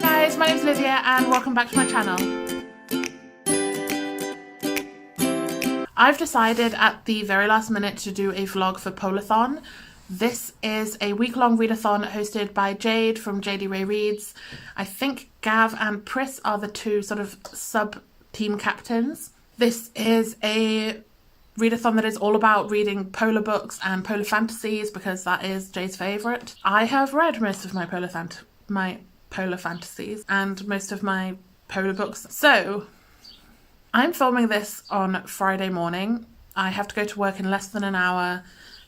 guys, my name's Olivia and welcome back to my channel. I've decided at the very last minute to do a vlog for Polarthon. This is a week-long readathon hosted by Jade from JD Ray Reads. I think Gav and Pris are the two sort of sub-team captains. This is a readathon that is all about reading polar books and polar fantasies because that is Jade's favourite. I have read most of my polar fantasies and most of my polar books. So I'm filming this on Friday morning. I have to go to work in less than an hour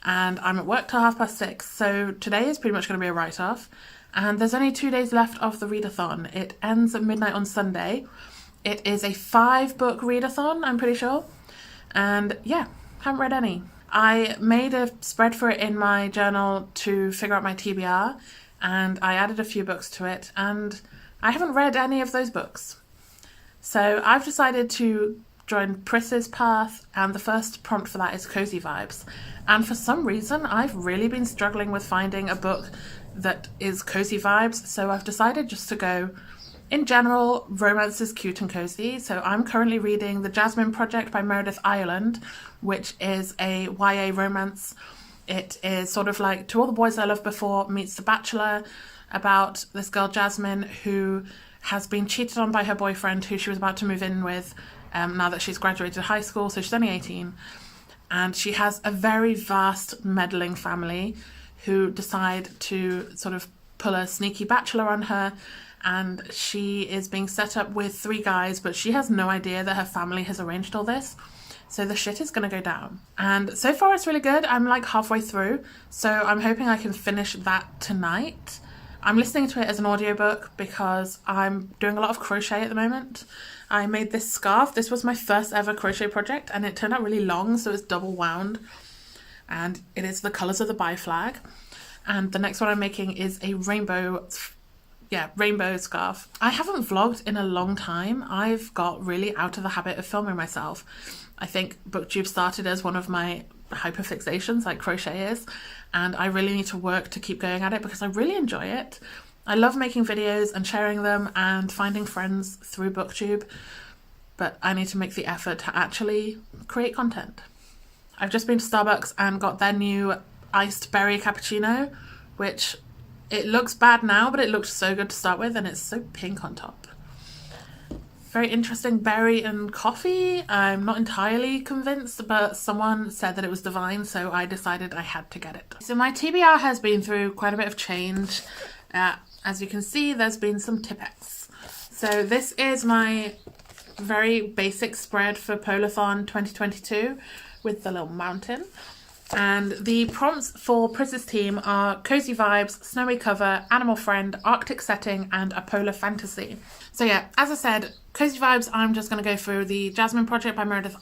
and I'm at work till 6:30. So today is pretty much going to be a write-off. And there's only 2 days left of the readathon. It ends at midnight on Sunday. It is a 5-book readathon, I'm pretty sure. And yeah, haven't read any. I made a spread for it in my journal to figure out my TBR, and I added a few books to it, and I haven't read any of those books. So I've decided to join Pris's path, and the first prompt for that is Cozy Vibes. And for some reason, I've really been struggling with finding a book that is Cozy Vibes, so I've decided just to go, in general, romance is cute and cozy. So I'm currently reading The Jasmine Project by Meredith, which is a YA romance. It is sort of like To All the Boys I Loved Before meets The Bachelor, about this girl Jasmine who has been cheated on by her boyfriend who she was about to move in with now that she's graduated high school, so she's only 18. And she has a very vast meddling family who decide to sort of pull a sneaky bachelor on her, and she is being set up with 3 guys, but she has no idea that her family has arranged all this. So the shit is going to go down. And so far it's really good. I'm like halfway through, so I'm hoping I can finish that tonight. I'm listening to it as an audiobook because I'm doing a lot of crochet at the moment. I made this scarf. This was my first ever crochet project and it turned out really long, so it's double wound. And it is the colours of the bi flag. And the next one I'm making is a rainbow scarf. I haven't vlogged in a long time. I've got really out of the habit of filming myself. I think BookTube started as one of my hyperfixations, like crochet is, and I really need to work to keep going at it because I really enjoy it. I love making videos and sharing them and finding friends through BookTube, but I need to make the effort to actually create content. I've just been to Starbucks and got their new iced berry cappuccino, which it looks bad now, but it looked so good to start with, and it's so pink on top. Very interesting berry and coffee. I'm not entirely convinced, but someone said that it was divine, so I decided I had to get it. So my TBR has been through quite a bit of change. As you can see, there's been some tippets. So this is my very basic spread for Polarthon 2022 with the little mountain. And the prompts for Pris's team are Cozy Vibes, Snowy Cover, Animal Friend, Arctic Setting, and a Polar Fantasy. So yeah, as I said, Cozy Vibes, I'm just going to go through The Jasmine Project by Meredith.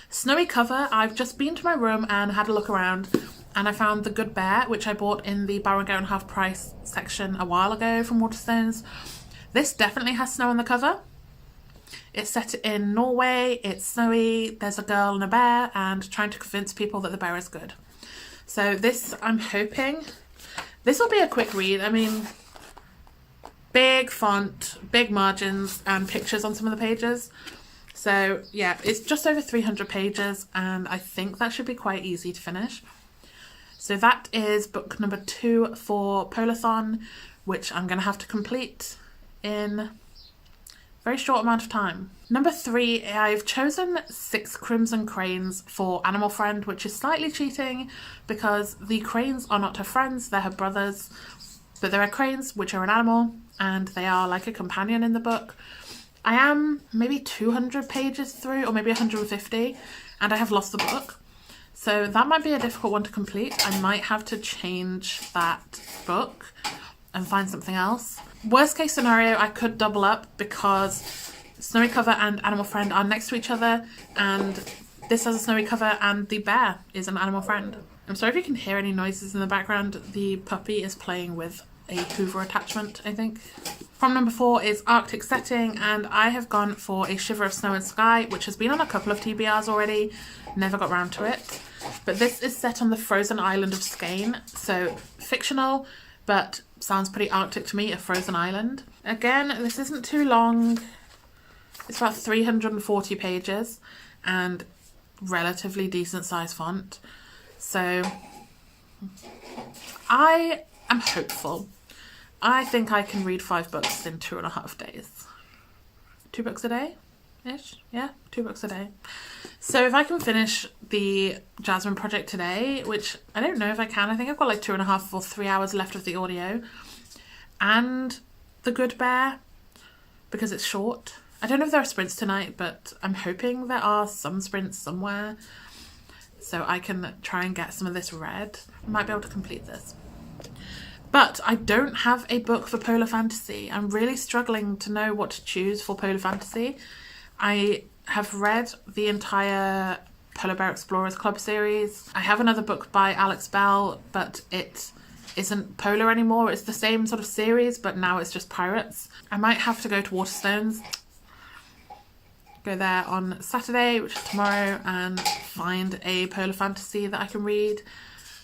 Snowy Cover, I've just been to my room and had a look around, and I found The Good Bear, which I bought in the Buy One Get One Half Price section a while ago from Waterstones. This definitely has snow on the cover. It's set in Norway, it's snowy, there's a girl and a bear, and trying to convince people that the bear is good. So this, I'm hoping, this will be a quick read. I mean, big font, big margins, and pictures on some of the pages. So yeah, it's just over 300 pages, and I think that should be quite easy to finish. So that is book number 2 for Polarthon, which I'm going to have to complete in very short amount of time. Number 3, I've chosen 6 Crimson Cranes for Animal Friend, which is slightly cheating because the cranes are not her friends, they're her brothers, but there are cranes which are an animal and they are like a companion in the book. I am maybe 200 pages through, or maybe 150, and I have lost the book. So that might be a difficult one to complete. I might have to change that book and find something else. Worst case scenario, I could double up because Snowy Cover and Animal Friend are next to each other, and this has a snowy cover and the bear is an animal friend. I'm sorry if you can hear any noises in the background. The puppy is playing with a Hoover attachment, I think. From number 4 is Arctic Setting, and I have gone for A Shiver of Snow and Sky, which has been on a couple of TBRs already, never got round to it. But this is set on the frozen island of Skane, so fictional, but sounds pretty Arctic to me, a frozen island. Again, this isn't too long. It's about 340 pages and relatively decent size font. So I am hopeful. I think I can read 5 books in 2.5 days. 2 books a day-ish? Yeah, 2 books a day. So if I can finish the Jasmine project today, which I don't know if I can. I think I've got like 2.5 or 3 hours left of the audio. And The Good Bear, because it's short. I don't know if there are sprints tonight, but I'm hoping there are some sprints somewhere. So I can try and get some of this read. I might be able to complete this. But I don't have a book for polar fantasy. I'm really struggling to know what to choose for polar fantasy. I have read the entire Polar Bear Explorers Club series. I have another book by Alex Bell, but it isn't polar anymore. It's the same sort of series, but now it's just pirates. I might have to go to Waterstones, go there on Saturday, which is tomorrow, and find a polar fantasy that I can read.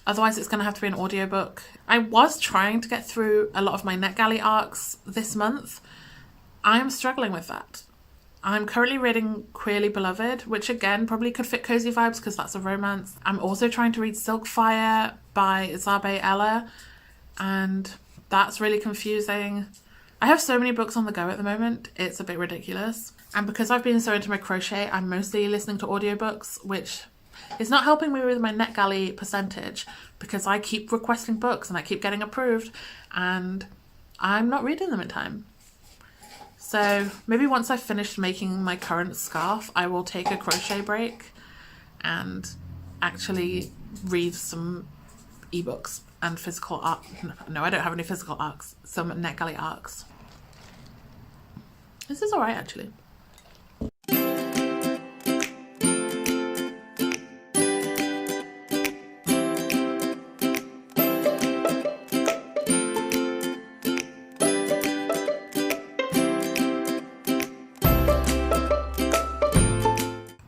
Otherwise, it's going to have to be an audiobook. I was trying to get through a lot of my NetGalley arcs this month. I am struggling with that. I'm currently reading Queerly Beloved, which again probably could fit cozy vibes because that's a romance. I'm also trying to read Silkfire by Zabe Ella, and that's really confusing. I have so many books on the go at the moment, it's a bit ridiculous. And because I've been so into my crochet, I'm mostly listening to audiobooks, which is not helping me with my NetGalley percentage because I keep requesting books and I keep getting approved and I'm not reading them in time. So maybe once I've finished making my current scarf, I will take a crochet break and actually read some ebooks and physical art. No, I don't have any physical arcs. Some NetGalley arcs. This is alright actually.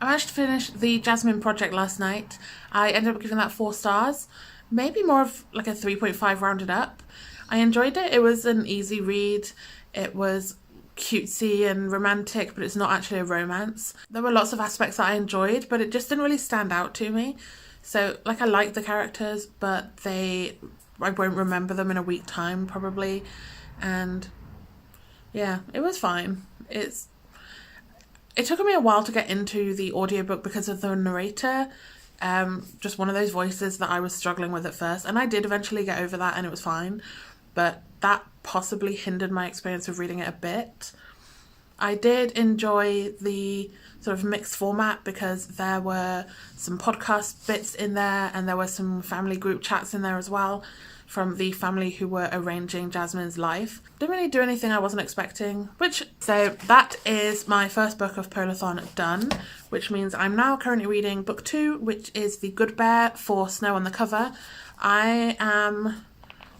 I managed to finish the Jasmine project last night. I ended up giving that 4 stars, maybe more of like a 3.5 rounded up. I enjoyed it. It was an easy read. It was cutesy and romantic, but it's not actually a romance. There were lots of aspects that I enjoyed, but it just didn't really stand out to me. So like I liked the characters, but I won't remember them in a week time probably. And yeah, it was fine. It took me a while to get into the audiobook because of the narrator. Just one of those voices that I was struggling with at first. And I did eventually get over that and it was fine. But that possibly hindered my experience of reading it a bit. I did enjoy the sort of mixed format because there were some podcast bits in there and there were some family group chats in there as well from the family who were arranging Jasmine's life. Didn't really do anything I wasn't expecting, so that is my first book of Polarthon done, which means I'm now currently reading book 2, which is The Good Bear for Snow on the Cover. I am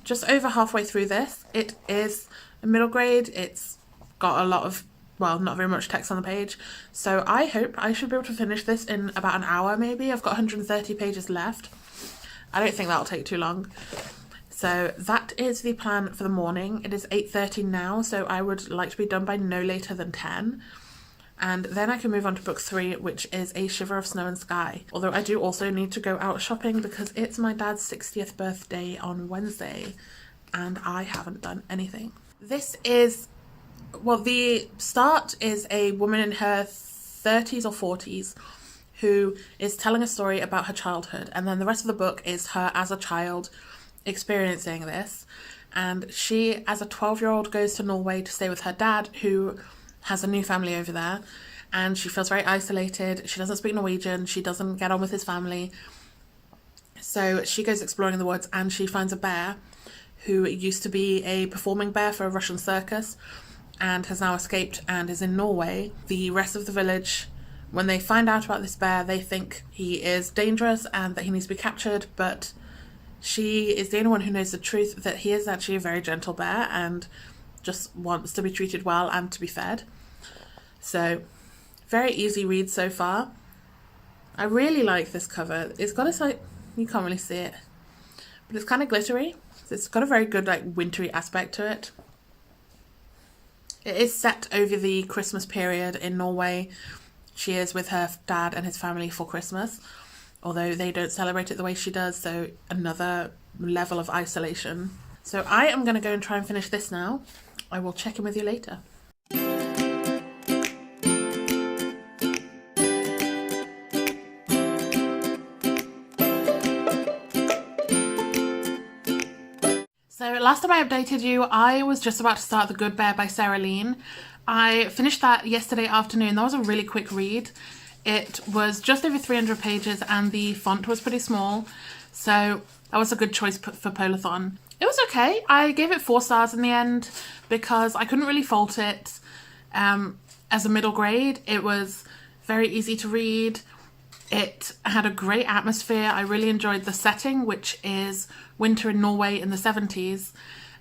just over halfway through this. It is a middle grade. It's got a lot of, well, not very much text on the page. So I hope I should be able to finish this in about an hour maybe. I've got 130 pages left. I don't think that'll take too long. So that is the plan for the morning. It is 8:30 now, so I would like to be done by no later than 10. And then I can move on to book 3, which is A Shiver of Snow and Sky. Although I do also need to go out shopping because it's my dad's 60th birthday on Wednesday and I haven't done anything. This is, well, the start is a woman in her 30s or 40s who is telling a story about her childhood, and then the rest of the book is her as a child experiencing this. And she, as a 12-year-old, goes to Norway to stay with her dad, who has a new family over there, and she feels very isolated. She doesn't speak Norwegian, she doesn't get on with his family, so she goes exploring the woods and she finds a bear who used to be a performing bear for a Russian circus and has now escaped and is in Norway. The rest of the village, when they find out about this bear, they think he is dangerous and that he needs to be captured, but she is the only one who knows the truth, that he is actually a very gentle bear and just wants to be treated well and to be fed. So, very easy read so far. I really like this cover. It's got a slight, you can't really see it, but it's kind of glittery. It's got a very good like wintry aspect to it. It is set over the Christmas period in Norway. She is with her dad and his family for Christmas, although they don't celebrate it the way she does, so another level of isolation. So I am going to go and try and finish this now. I will check in with you later. So last time I updated you, I was just about to start The Good Bear by Sarah Lean. I finished that yesterday afternoon. That was a really quick read. It was just over 300 pages and the font was pretty small. So that was a good choice for polarthon. It was okay. I gave it 4 stars in the end because I couldn't really fault it as a middle grade. It was very easy to read. It had a great atmosphere. I really enjoyed the setting, which is winter in Norway in the 70s.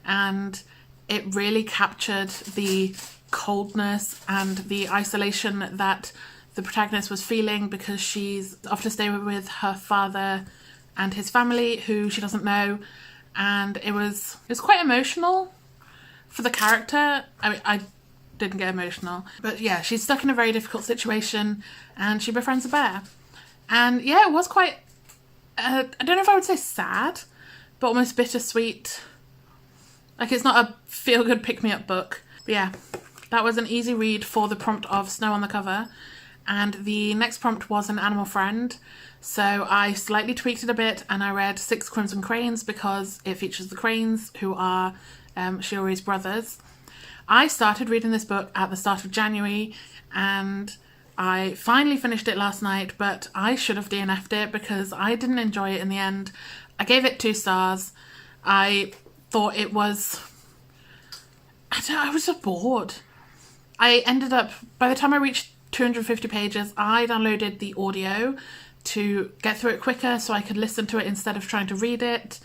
And it really captured the coldness and the isolation that the protagonist was feeling because she's off to stay with her father and his family, who she doesn't know. And it was quite emotional for the character. I mean, I didn't get emotional. But yeah, she's stuck in a very difficult situation and she befriends a bear. And yeah, it was quite, I don't know if I would say sad, but almost bittersweet. Like, it's not a feel-good pick-me-up book. But yeah, that was an easy read for the prompt of snow on the cover. And the next prompt was an animal friend. So I slightly tweaked it a bit and I read 6 Crimson Cranes because it features the cranes, who are Shiori's brothers. I started reading this book at the start of January and I finally finished it last night, but I should have DNF'd it because I didn't enjoy it in the end. I gave it 2 stars. I thought it was... I was just bored. I ended up... By the time I reached 250 pages, I downloaded the audio to get through it quicker so I could listen to it instead of trying to read it.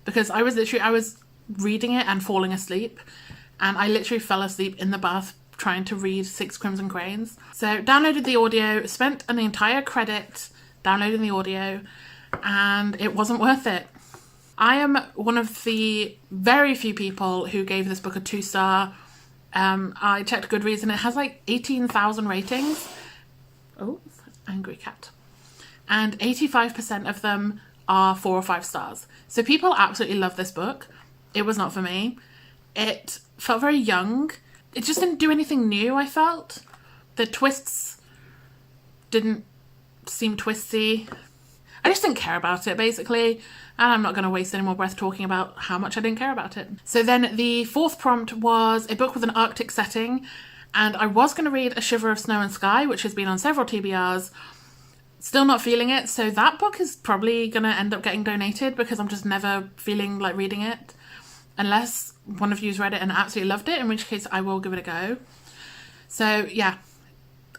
Because I was reading it and falling asleep. And I literally fell asleep in the bath trying to read 6 Crimson Cranes. So downloaded the audio, spent an entire credit downloading the audio, and it wasn't worth it. I am one of the very few people who gave this book a 2-star. I checked Goodreads and it has like 18,000 ratings. Oh, angry cat. And 85% of them are 4 or 5 stars. So people absolutely love this book. It was not for me. It felt very young. It just didn't do anything new, I felt. The twists didn't seem twisty. I just didn't care about it, basically. And I'm not going to waste any more breath talking about how much I didn't care about it. So then the 4th prompt was a book with an Arctic setting. And I was going to read A Shiver of Snow and Sky, which has been on several TBRs. Still not feeling it. So that book is probably going to end up getting donated because I'm just never feeling like reading it. Unless one of you's read it and absolutely loved it, in which case I will give it a go. So yeah,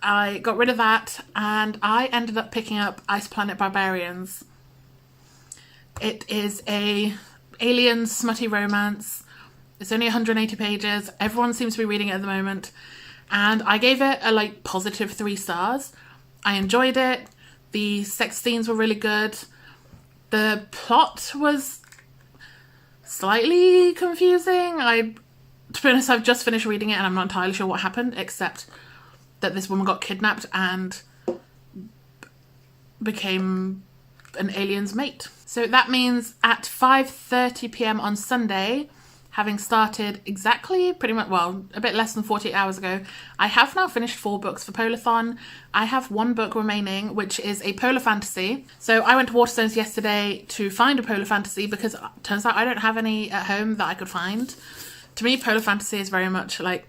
I got rid of that and I ended up picking up Planet Barbarians. It is a alien smutty romance. It's only 180 pages. Everyone seems to be reading it at the moment. And I gave it a positive 3 stars. I enjoyed it. The sex scenes were really good. The plot was slightly confusing. To be honest, I've just finished reading it and I'm not entirely sure what happened, except that this woman got kidnapped and became an alien's mate. So that means at 5:30 p.m. on Sunday, having started exactly pretty much, well, a bit less than 48 hours ago, I have now finished 4 books for Polarthon. I have 1 book remaining, which is a polar fantasy. So I went to Waterstones yesterday to find a polar fantasy because it turns out I don't have any at home that I could find. To me, polar fantasy is very much like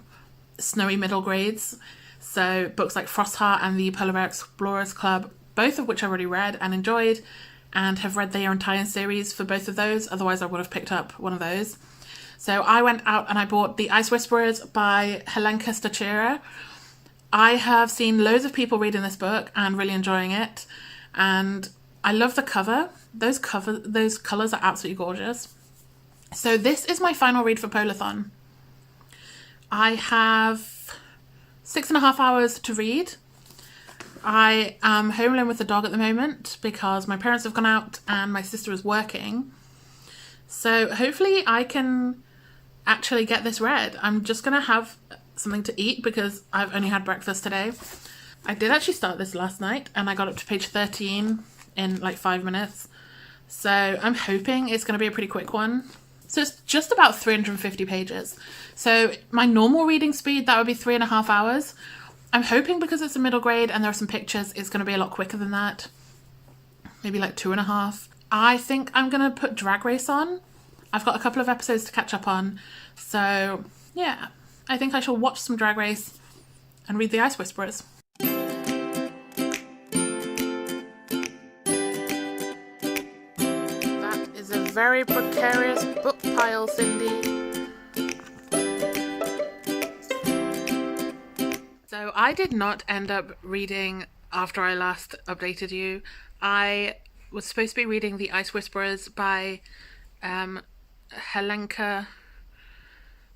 snowy middle grades. So books like Frostheart and the Polar Bear Explorers Club, both of which I've already read and enjoyed, and have read the entire series for both of those. Otherwise, I would have picked up one of those. So I went out and I bought The Ice Whisperers by Helenka Stachera. I have seen loads of people reading this book and really enjoying it. And I love the cover. Those colours are absolutely gorgeous. So this is my final read for Polarthon. I have 6.5 hours to read. I am home alone with the dog at the moment because my parents have gone out and my sister is working. So hopefully I can actually get this read. I'm just going to have something to eat because I've only had breakfast today. I did actually start this last night and I got up to page 13 in like 5 minutes. So I'm hoping it's going to be a pretty quick one. So it's just about 350 pages. So my normal reading speed, that would be 3.5 hours. I'm hoping because it's a middle grade and there are some pictures, it's going to be a lot quicker than that. Maybe like 2.5. I think I'm going to put Drag Race on. I've got a couple of episodes to catch up on. So yeah, I think I shall watch some Drag Race and read The Ice Whisperers. That is a very precarious book pile, Cindy. So I did not end up reading after I last updated you. I was supposed to be reading The Ice Whisperers by Helenka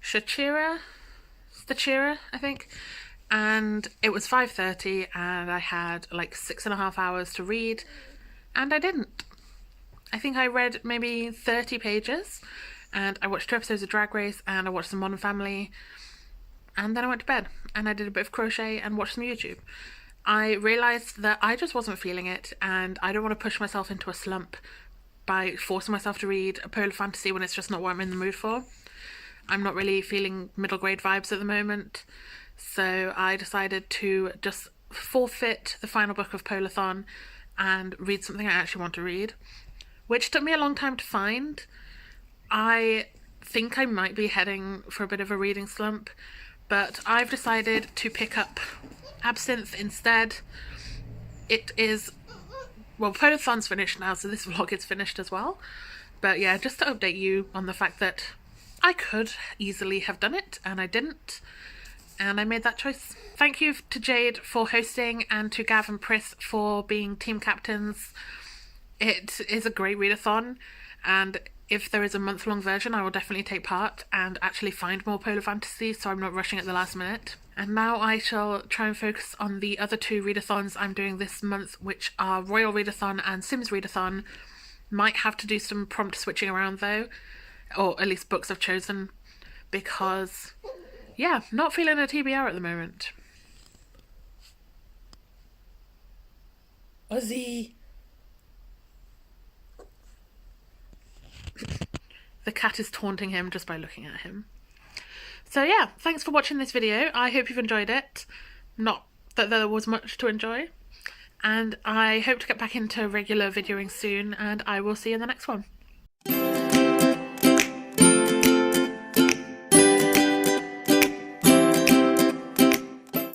Stachira, I think. And it was 5:30 and I had like 6.5 hours to read and I didn't. I think I read maybe 30 pages and I watched 2 episodes of Drag Race and I watched some Modern Family and then I went to bed and I did a bit of crochet and watched some YouTube. I realised that I just wasn't feeling it and I don't want to push myself into a slump by forcing myself to read a polar fantasy when it's just not what I'm in the mood for. I'm not really feeling middle grade vibes at the moment, so I decided to just forfeit the final book of Polarthon and read something I actually want to read, which took me a long time to find. I think I might be heading for a bit of a reading slump, but I've decided to pick up Absinthe instead. It is, well, Polarthon's finished now, so this vlog is finished as well. But yeah, just to update you on the fact that I could easily have done it, and I didn't, and I made that choice. Thank you to Jade for hosting, and to Gav and Pris for being team captains. It is a great readathon, and if there is a month-long version, I will definitely take part and actually find more polar fantasy, so I'm not rushing at the last minute. And now I shall try and focus on the other 2 readathons I'm doing this month, which are Royal Readathon and Sims Readathon. Might have to do some prompt switching around though, or at least books I've chosen, because yeah, not feeling a TBR at the moment. Ozzy! The cat is taunting him just by looking at him. So yeah, thanks for watching this video. I hope you've enjoyed it. Not that there was much to enjoy. And I hope to get back into regular videoing soon, and I will see you in the next one.